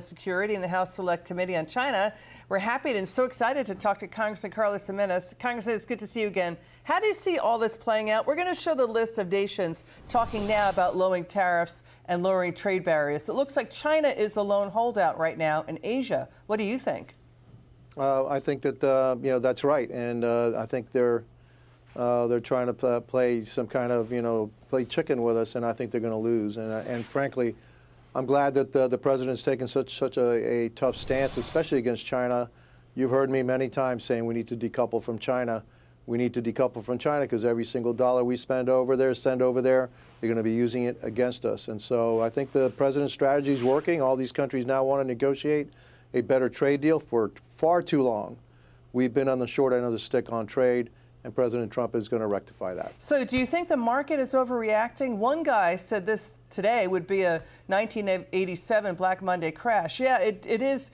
Security in the House Select Committee on China. We're happy and so excited to talk to Congressman Carlos Gimenez. Congressman, it's good to see you again. How do you see all this playing out? We're going to show the list of nations talking now about lowering tariffs and lowering trade barriers. It looks like China is the lone holdout right now in Asia. What do you think? I think that that's right, and I think they're trying to play some kind of play chicken with us, and I think they're going to lose. And frankly, I'm glad that the president's taken such a tough stance, especially against China. You've heard me many times saying we need to decouple from China. We need to decouple from China because every single dollar we send over there, they're going to be using it against us. And so I think the president's strategy is working. All these countries now want to negotiate a better trade deal. For far too long, we've been on the short end of the stick on trade, and President Trump is going to rectify that. So do you think the market is overreacting? One guy said this today would be a 1987 Black Monday crash. Yeah, it is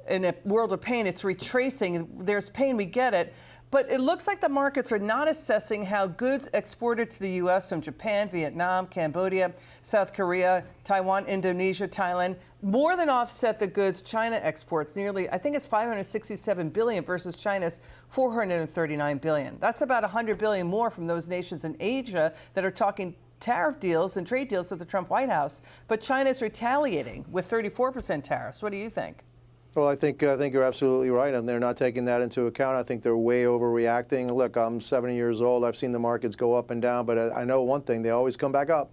in a world of pain. It's retracing. There's pain, we get it. But it looks like the markets are not assessing how goods exported to the U.S. from Japan, Vietnam, Cambodia, South Korea, Taiwan, Indonesia, Thailand, more than offset the goods China exports. Nearly, I think it's $567 billion versus China's $439 billion. That's about $100 billion more from those nations in Asia that are talking tariff deals and trade deals with the Trump White House. But China's retaliating with 34% tariffs. What do you think? Well, I think you're absolutely right, and they're not taking that into account. I think they're way overreacting. Look, I'm 70 years old. I've seen the markets go up and down, but I know one thing: they always come back up.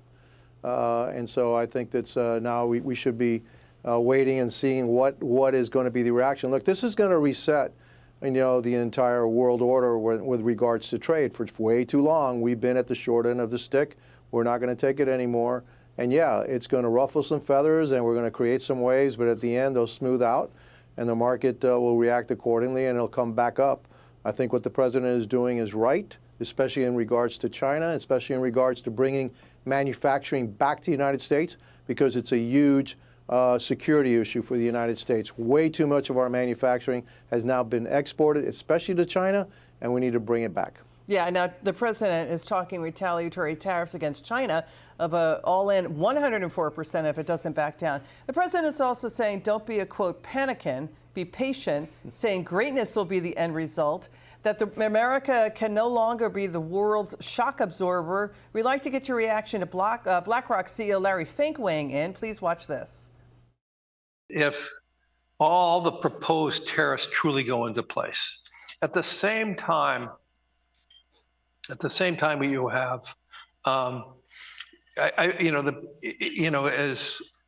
And so I think that's now we should be waiting and seeing what is going to be the reaction. Look, this is going to reset, the entire world order with regards to trade. For way too long, we've been at the short end of the stick. We're not going to take it anymore. And yeah, it's going to ruffle some feathers, and we're going to create some waves, but at the end, they'll smooth out, and the market will react accordingly, and it'll come back up. I think what the president is doing is right, especially in regards to China, especially in regards to bringing manufacturing back to the United States, because it's a huge security issue for the United States. Way too much of our manufacturing has now been exported, especially to China, and we need to bring it back. Yeah, now the president is talking retaliatory tariffs against China of an all-in 104% if it doesn't back down. The president is also saying don't be a, quote, panican, be patient, saying greatness will be the end result, that America can no longer be the world's shock absorber. We'd like to get your reaction to BlackRock CEO Larry Fink weighing in. Please watch this. If all the proposed tariffs truly go into place, at the same time you have,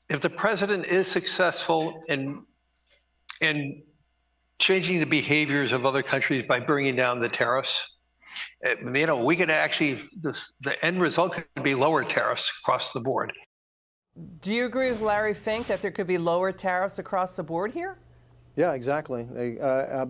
if the president is successful in changing the behaviors of other countries by bringing down the tariffs, we could actually, the end result could be lower tariffs across the board. Do you agree with Larry Fink that there could be lower tariffs across the board here? Yeah, exactly,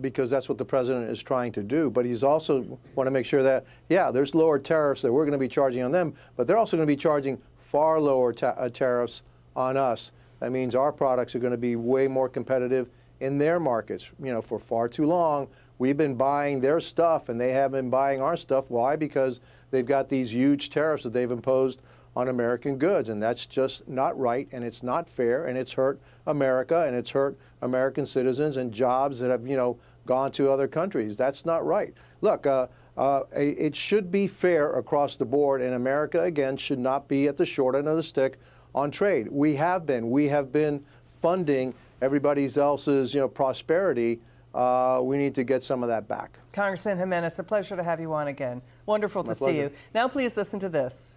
because that's what the president is trying to do. But he's also want to make sure that, yeah, there's lower tariffs that we're going to be charging on them, but they're also going to be charging far lower tariffs on us. That means our products are going to be way more competitive in their markets. For far too long, we've been buying their stuff, and they haven't been buying our stuff. Why? Because they've got these huge tariffs that they've imposed on American goods, and that's just not right, and it's not fair, and it's hurt America, and it's hurt American citizens and jobs that have gone to other countries. That's not right. Look, it should be fair across the board, and America again should not be at the short end of the stick on trade. We have been funding everybody else's prosperity. We need to get some of that back. Congressman Gimenez, a pleasure to have you on again. Wonderful to see you. Now please listen to this.